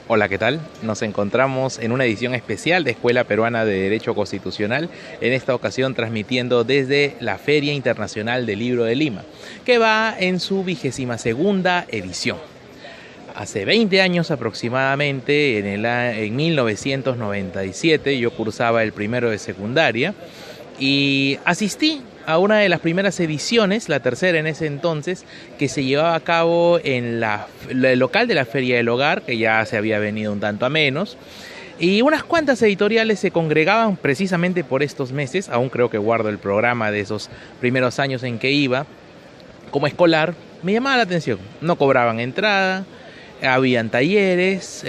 Hola, ¿qué tal? Nos encontramos en una edición especial de Escuela Peruana de Derecho Constitucional, en esta ocasión transmitiendo desde la Feria Internacional del Libro de Lima, que va en su 22ª edición. Hace 20 años aproximadamente, en 1997, yo cursaba el primero de secundaria y asistí a una de las primeras ediciones, la tercera en ese entonces, que se llevaba a cabo en el local de la Feria del Hogar, que ya se había venido un tanto a menos, y unas cuantas editoriales se congregaban precisamente por estos meses. Aún creo que guardo el programa de esos primeros años en que iba como escolar. Me llamaba la atención, no cobraban entrada, habían talleres,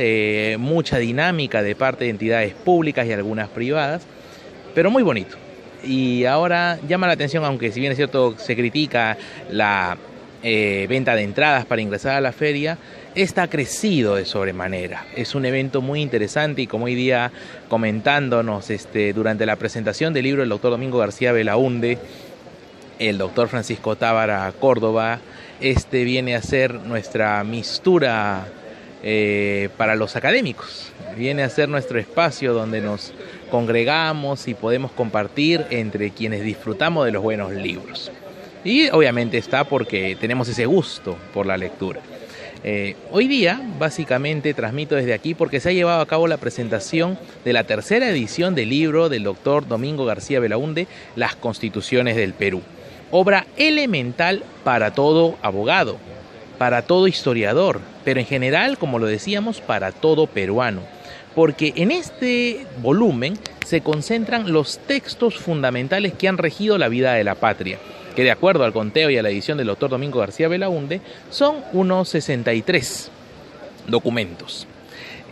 mucha dinámica de parte de entidades públicas y algunas privadas, pero muy bonito. Y ahora llama la atención, aunque si bien es cierto se critica la venta de entradas para ingresar a la feria, esta ha crecido de sobremanera. Es un evento muy interesante y como hoy día comentándonos durante la presentación del libro del doctor Domingo García Belaúnde, el doctor Francisco Tábara Córdoba, viene a ser nuestra mistura para los académicos. Viene a ser nuestro espacio donde nos congregamos y podemos compartir entre quienes disfrutamos de los buenos libros. Y obviamente está porque tenemos ese gusto por la lectura. Hoy día básicamente transmito desde aquí porque se ha llevado a cabo la presentación de la tercera edición del libro del doctor Domingo García Belaúnde, Las Constituciones del Perú. Obra elemental para todo abogado, para todo historiador, pero en general, como lo decíamos, para todo peruano. Porque en este volumen se concentran los textos fundamentales que han regido la vida de la patria, que de acuerdo al conteo y a la edición del doctor Domingo García Belaúnde, son unos 63 documentos.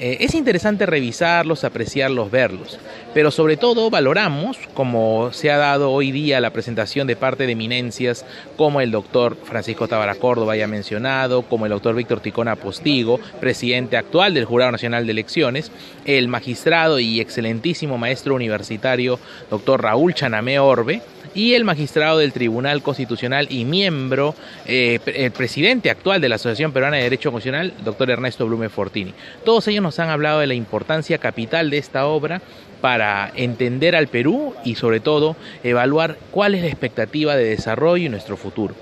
Es interesante revisarlos, apreciarlos, verlos, pero sobre todo valoramos, como se ha dado hoy día la presentación de parte de eminencias como el doctor Francisco Tábara Córdoba ya mencionado, como el doctor Víctor Ticona Postigo, presidente actual del Jurado Nacional de Elecciones, el magistrado y excelentísimo maestro universitario doctor Raúl Chanamé Orbe, y el magistrado del Tribunal Constitucional y miembro, el presidente actual de la Asociación Peruana de Derecho Constitucional, doctor Ernesto Blume Fortini. Todos ellos nos han hablado de la importancia capital de esta obra para entender al Perú y sobre todo evaluar cuál es la expectativa de desarrollo y nuestro futuro.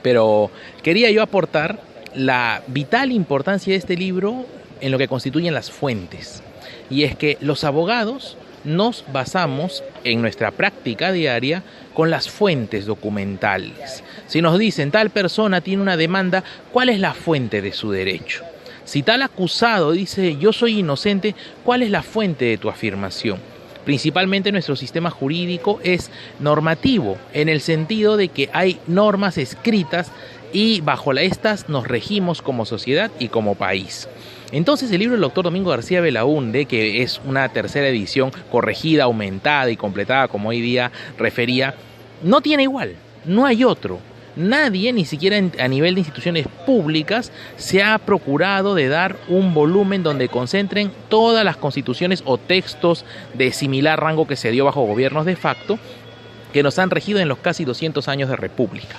Pero quería yo aportar la vital importancia de este libro en lo que constituyen las fuentes. Y es que los abogados nos basamos en nuestra práctica diaria con las fuentes documentales. Si nos dicen tal persona tiene una demanda, ¿cuál es la fuente de su derecho? Si tal acusado dice yo soy inocente, ¿cuál es la fuente de tu afirmación? Principalmente nuestro sistema jurídico es normativo, en el sentido de que hay normas escritas y bajo estas nos regimos como sociedad y como país. Entonces el libro del doctor Domingo García Belaúnde, que es una tercera edición corregida, aumentada y completada, como hoy día refería, no tiene igual, no hay otro. Nadie, ni siquiera a nivel de instituciones públicas, se ha procurado de dar un volumen donde concentren todas las constituciones o textos de similar rango que se dio bajo gobiernos de facto, que nos han regido en los casi 200 años de república.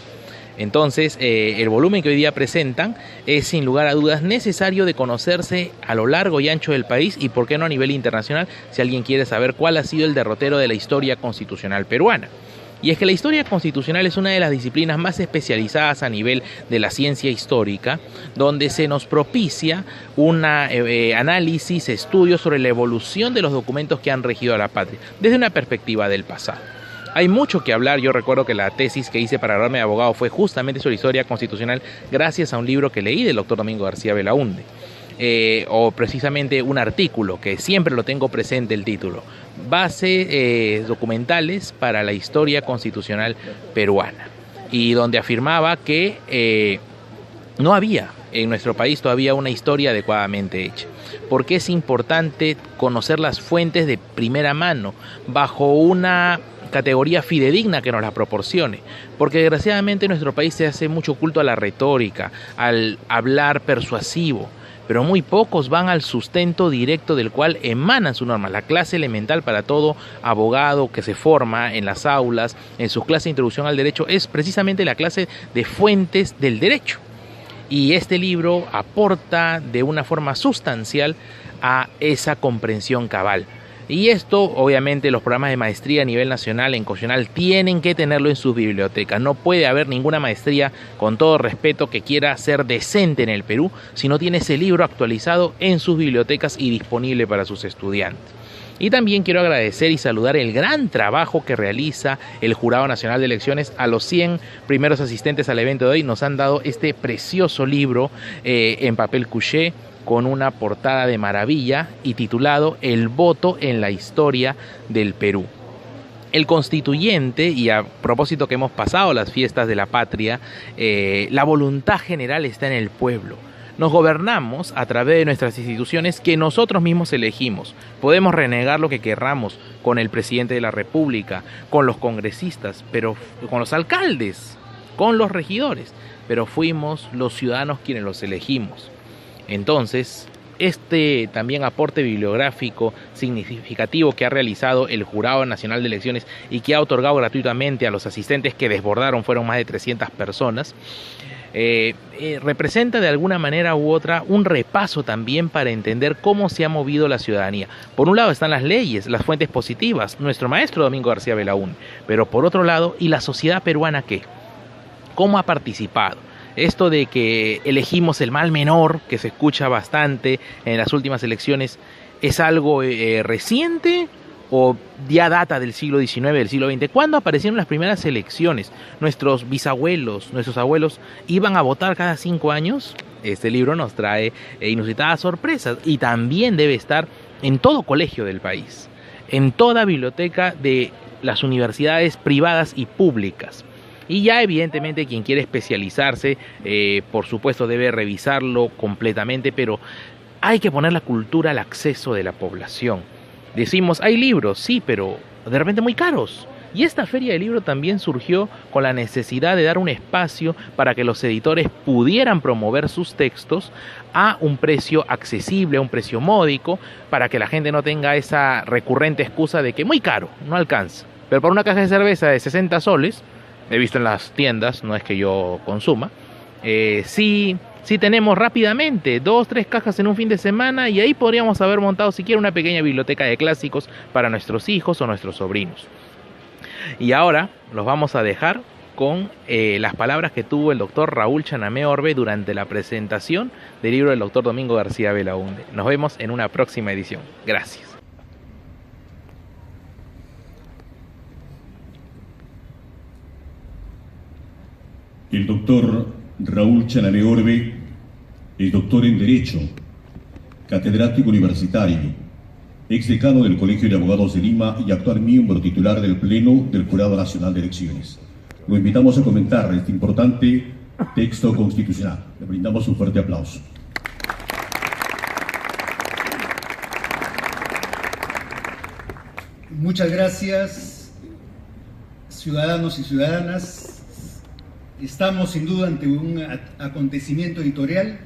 Entonces, el volumen que hoy día presentan es sin lugar a dudas necesario de conocerse a lo largo y ancho del país y por qué no a nivel internacional si alguien quiere saber cuál ha sido el derrotero de la historia constitucional peruana. Y es que la historia constitucional es una de las disciplinas más especializadas a nivel de la ciencia histórica, donde se nos propicia un análisis, estudios sobre la evolución de los documentos que han regido a la patria, desde una perspectiva del pasado. Hay mucho que hablar. Yo recuerdo que la tesis que hice para graduarme de abogado fue justamente sobre historia constitucional gracias a un libro que leí del doctor Domingo García Belaúnde. O precisamente un artículo que siempre lo tengo presente el título, Bases documentales para la historia constitucional peruana, y donde afirmaba que no había en nuestro país todavía una historia adecuadamente hecha, porque es importante conocer las fuentes de primera mano bajo una categoría fidedigna que nos la proporcione, porque desgraciadamente en nuestro país se hace mucho culto a la retórica, al hablar persuasivo, pero muy pocos van al sustento directo del cual emanan sus normas. La clase elemental para todo abogado que se forma en las aulas, en sus clases de introducción al derecho, es precisamente la clase de fuentes del derecho. Y este libro aporta de una forma sustancial a esa comprensión cabal. Y esto, obviamente, los programas de maestría a nivel nacional en constitucional tienen que tenerlo en sus bibliotecas. No puede haber ninguna maestría, con todo respeto, que quiera ser decente en el Perú si no tiene ese libro actualizado en sus bibliotecas y disponible para sus estudiantes. Y también quiero agradecer y saludar el gran trabajo que realiza el Jurado Nacional de Elecciones. A los 100 primeros asistentes al evento de hoy nos han dado este precioso libro en papel couché, con una portada de maravilla y titulado El voto en la historia del Perú. El constituyente, y a propósito que hemos pasado las fiestas de la patria, la voluntad general está en el pueblo. Nos gobernamos a través de nuestras instituciones que nosotros mismos elegimos. Podemos renegar lo que querramos con el presidente de la República, con los congresistas, pero con los alcaldes, con los regidores, pero fuimos los ciudadanos quienes los elegimos. Entonces, este también aporte bibliográfico significativo que ha realizado el Jurado Nacional de Elecciones y que ha otorgado gratuitamente a los asistentes que desbordaron, fueron más de 300 personas, representa de alguna manera u otra un repaso también para entender cómo se ha movido la ciudadanía. Por un lado están las leyes, las fuentes positivas, nuestro maestro Domingo García Belaúnde, pero por otro lado, ¿y la sociedad peruana qué? ¿Cómo ha participado? Esto de que elegimos el mal menor, que se escucha bastante en las últimas elecciones, ¿es algo reciente o ya data del siglo XIX, del siglo XX? ¿Cuándo aparecieron las primeras elecciones? Nuestros bisabuelos, nuestros abuelos iban a votar cada 5 años. Este libro nos trae inusitadas sorpresas y también debe estar en todo colegio del país, en toda biblioteca de las universidades privadas y públicas. Y ya evidentemente quien quiere especializarse, por supuesto debe revisarlo completamente, pero hay que poner la cultura al acceso de la población. Decimos, hay libros, sí, pero de repente muy caros. Y esta feria de libro también surgió con la necesidad de dar un espacio para que los editores pudieran promover sus textos a un precio accesible, a un precio módico, para que la gente no tenga esa recurrente excusa de que muy caro, no alcanza. Pero por una caja de cerveza de 60 soles, he visto en las tiendas, no es que yo consuma, sí tenemos rápidamente 2, 3 cajas en un fin de semana, y ahí podríamos haber montado siquiera una pequeña biblioteca de clásicos para nuestros hijos o nuestros sobrinos. Y ahora los vamos a dejar con las palabras que tuvo el doctor Raúl Chanamé Orbe durante la presentación del libro del doctor Domingo García Belaúnde. Nos vemos en una próxima edición. Gracias. El doctor Raúl Chanamé Orbe es doctor en Derecho, catedrático universitario, exdecano del Colegio de Abogados de Lima y actual miembro titular del Pleno del Jurado Nacional de Elecciones. Lo invitamos a comentar este importante texto constitucional. Le brindamos un fuerte aplauso. Muchas gracias, ciudadanos y ciudadanas. Estamos sin duda ante un acontecimiento editorial.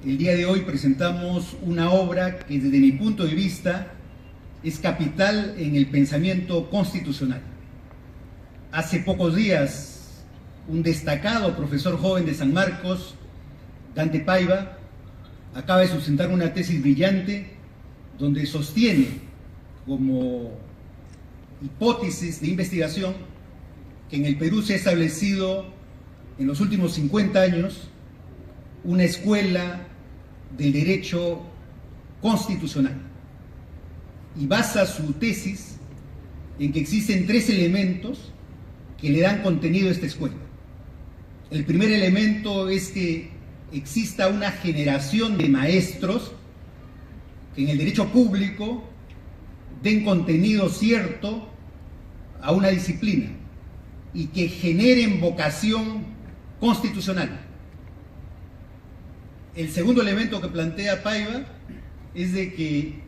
El día de hoy presentamos una obra que desde mi punto de vista es capital en el pensamiento constitucional. Hace pocos días, un destacado profesor joven de San Marcos, Dante Paiva, acaba de sustentar una tesis brillante donde sostiene como hipótesis de investigación que en el Perú se ha establecido en los últimos 50 años una escuela del derecho constitucional, y basa su tesis en que existen tres elementos que le dan contenido a esta escuela. El primer elemento es que exista una generación de maestros que en el derecho público den contenido cierto a una disciplina y que generen vocación constitucional. El segundo elemento que plantea Paiva es de que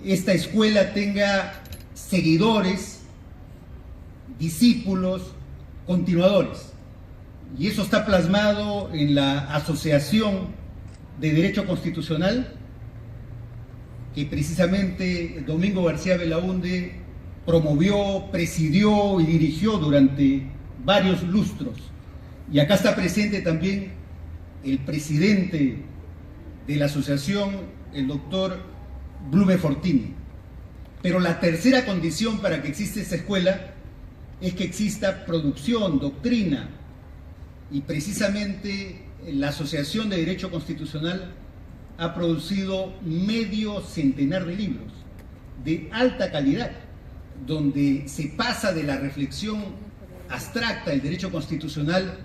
esta escuela tenga seguidores, discípulos, continuadores. Y eso está plasmado en la Asociación de Derecho Constitucional, que precisamente Domingo García Belaúnde promovió, presidió y dirigió durante varios lustros. Y acá está presente también el presidente de la asociación, el doctor Blume Fortini. Pero la tercera condición para que exista esta escuela es que exista producción, doctrina, y precisamente la Asociación de Derecho Constitucional ha producido medio centenar de libros de alta calidad, donde se pasa de la reflexión abstracta del derecho constitucional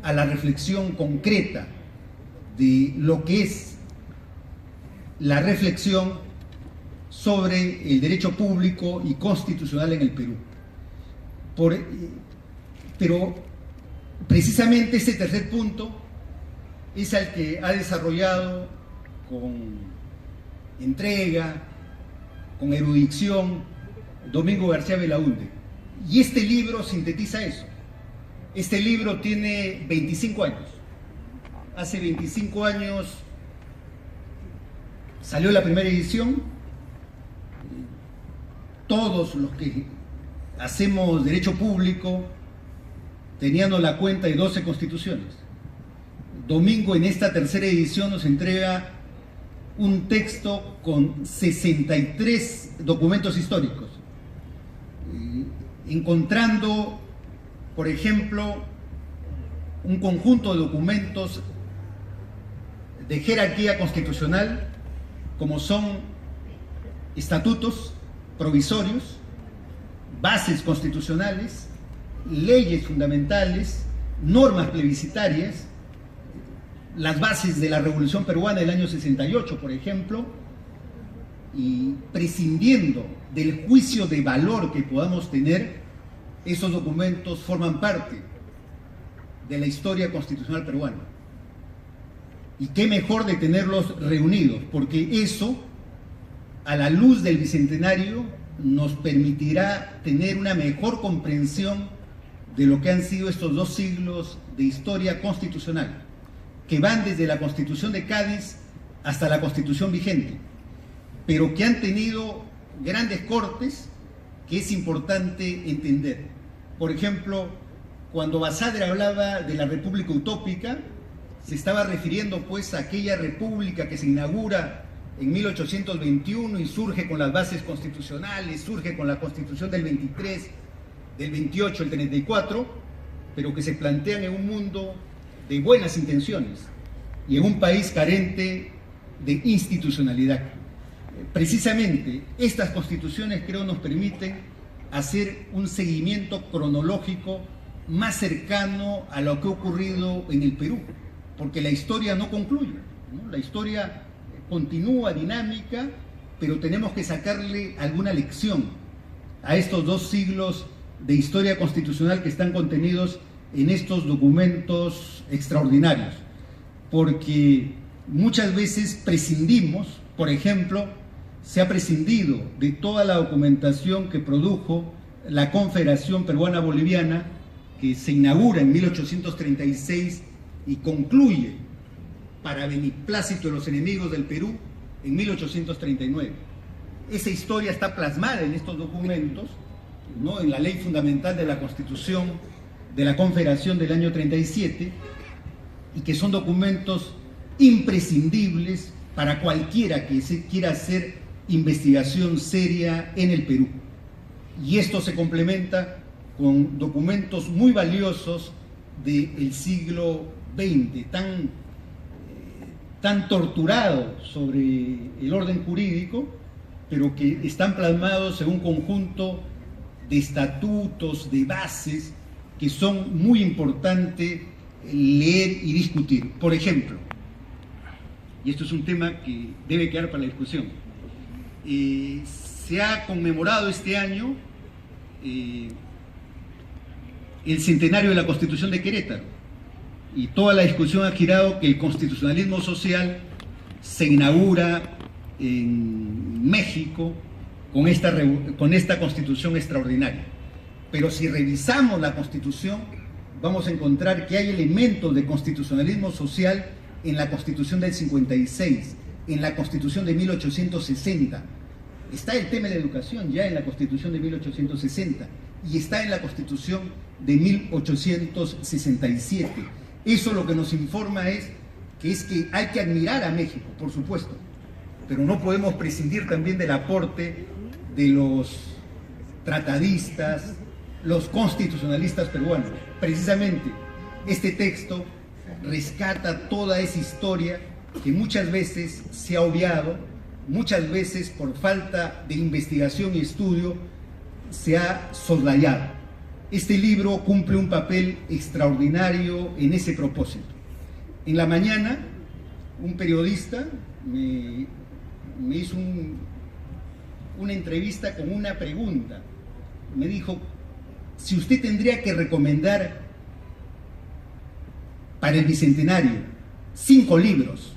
a la reflexión concreta de lo que es la reflexión sobre el derecho público y constitucional en el Perú. Pero precisamente este tercer punto es el que ha desarrollado con entrega, con erudición, Domingo García Belaúnde. Y este libro sintetiza eso. Este libro tiene 25 años. Hace 25 años salió la primera edición. Todos los que hacemos derecho público teníamos la cuenta de 12 constituciones. Domingo en esta tercera edición nos entrega un texto con 63 documentos históricos, encontrando, por ejemplo, un conjunto de documentos de jerarquía constitucional, como son estatutos provisorios, bases constitucionales, leyes fundamentales, normas plebiscitarias, las bases de la Revolución Peruana del año 68, por ejemplo, y prescindiendo del juicio de valor que podamos tener, esos documentos forman parte de la historia constitucional peruana. Y qué mejor de tenerlos reunidos, porque eso, a la luz del Bicentenario, nos permitirá tener una mejor comprensión de lo que han sido estos 2 siglos de historia constitucional, que van desde la Constitución de Cádiz hasta la Constitución vigente, pero que han tenido grandes cortes que es importante entender. Por ejemplo, cuando Basadre hablaba de la República Utópica, se estaba refiriendo pues a aquella república que se inaugura en 1821 y surge con las bases constitucionales, surge con la Constitución del 23, del 28, el 34, pero que se plantean en un mundo de buenas intenciones y en un país carente de institucionalidad. Precisamente estas constituciones, creo, nos permiten hacer un seguimiento cronológico más cercano a lo que ha ocurrido en el Perú, porque la historia no concluye, ¿no? La historia continúa dinámica, pero tenemos que sacarle alguna lección a estos 2 siglos de historia constitucional que están contenidos en estos documentos extraordinarios, porque muchas veces prescindimos, por ejemplo, se ha prescindido de toda la documentación que produjo la Confederación Peruana Boliviana, que se inaugura en 1836 y concluye, para beneplácito de los enemigos del Perú, en 1839. Esa historia está plasmada en estos documentos, ¿no?, en la ley fundamental de la Constitución de la Confederación del año 37, y que son documentos imprescindibles para cualquiera que se quiera hacer investigación seria en el Perú. Y esto se complementa con documentos muy valiosos del siglo XX, tan torturados sobre el orden jurídico, pero que están plasmados en un conjunto de estatutos, de bases, que son muy importantes leer y discutir. Por ejemplo, y esto es un tema que debe quedar para la discusión, se ha conmemorado este año el centenario de la Constitución de Querétaro, y toda la discusión ha girado que el constitucionalismo social se inaugura en México con esta Constitución extraordinaria. Pero si revisamos la Constitución, vamos a encontrar que hay elementos de constitucionalismo social en la Constitución del 56, en la Constitución de 1860. Está el tema de la educación ya en la Constitución de 1860 y está en la Constitución de 1867. Eso lo que nos informa es que hay que admirar a México, por supuesto, pero no podemos prescindir también del aporte de los tratadistas, los constitucionalistas peruanos. Precisamente este texto rescata toda esa historia que muchas veces se ha obviado, muchas veces por falta de investigación y estudio se ha soslayado. Este libro cumple un papel extraordinario en ese propósito. En la mañana, un periodista me hizo una entrevista con una pregunta. Me dijo, si usted tendría que recomendar para el Bicentenario 5 libros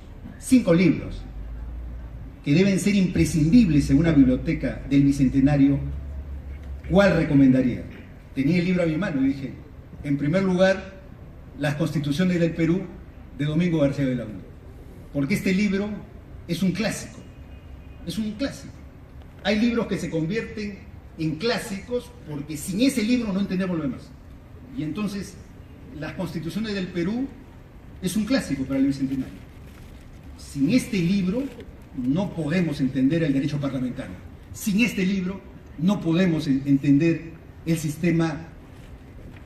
que deben ser imprescindibles en una biblioteca del Bicentenario, ¿cuál recomendaría? Tenía el libro a mi mano y dije, en primer lugar, Las Constituciones del Perú, de Domingo García Belaúnde, porque este libro es un clásico, Hay libros que se convierten en clásicos porque sin ese libro no entendemos lo demás. Y entonces, Las Constituciones del Perú es un clásico para el Bicentenario. Sin este libro no podemos entender el derecho parlamentario. Sin este libro no podemos entender el sistema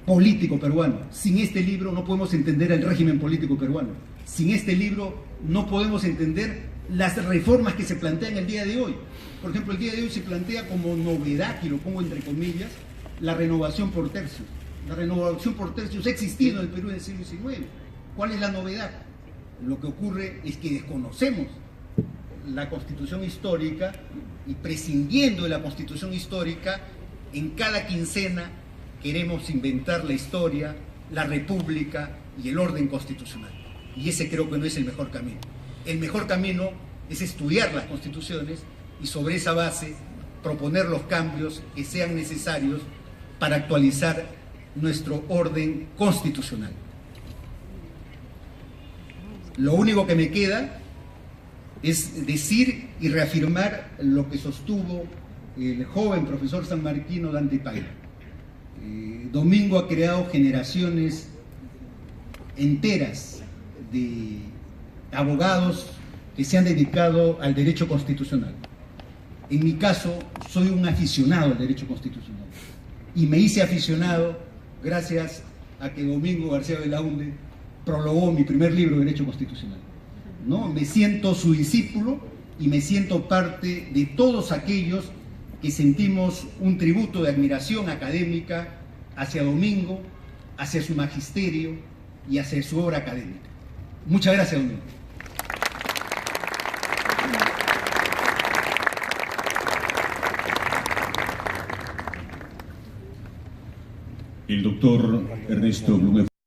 político peruano. Sin este libro no podemos entender el régimen político peruano. Sin este libro no podemos entender las reformas que se plantean el día de hoy. Por ejemplo, el día de hoy se plantea como novedad, y lo pongo entre comillas, la renovación por tercios. La renovación por tercios ha existido en el Perú en el siglo XIX. ¿Cuál es la novedad? Lo que ocurre es que desconocemos la Constitución histórica y, prescindiendo de la Constitución histórica, en cada quincena queremos inventar la historia, la república y el orden constitucional. Y ese creo que no es el mejor camino. El mejor camino es estudiar las constituciones y sobre esa base proponer los cambios que sean necesarios para actualizar nuestro orden constitucional. Lo único que me queda es decir y reafirmar lo que sostuvo el joven profesor sanmarquino Dante Payá. Domingo ha creado generaciones enteras de abogados que se han dedicado al derecho constitucional. En mi caso, soy un aficionado al derecho constitucional y me hice aficionado gracias a que Domingo García Belaúnde prologó mi primer libro de Derecho Constitucional, ¿no? Me siento su discípulo y me siento parte de todos aquellos que sentimos un tributo de admiración académica hacia Domingo, hacia su magisterio y hacia su obra académica. Muchas gracias, Domingo. El doctor Ernesto Blume.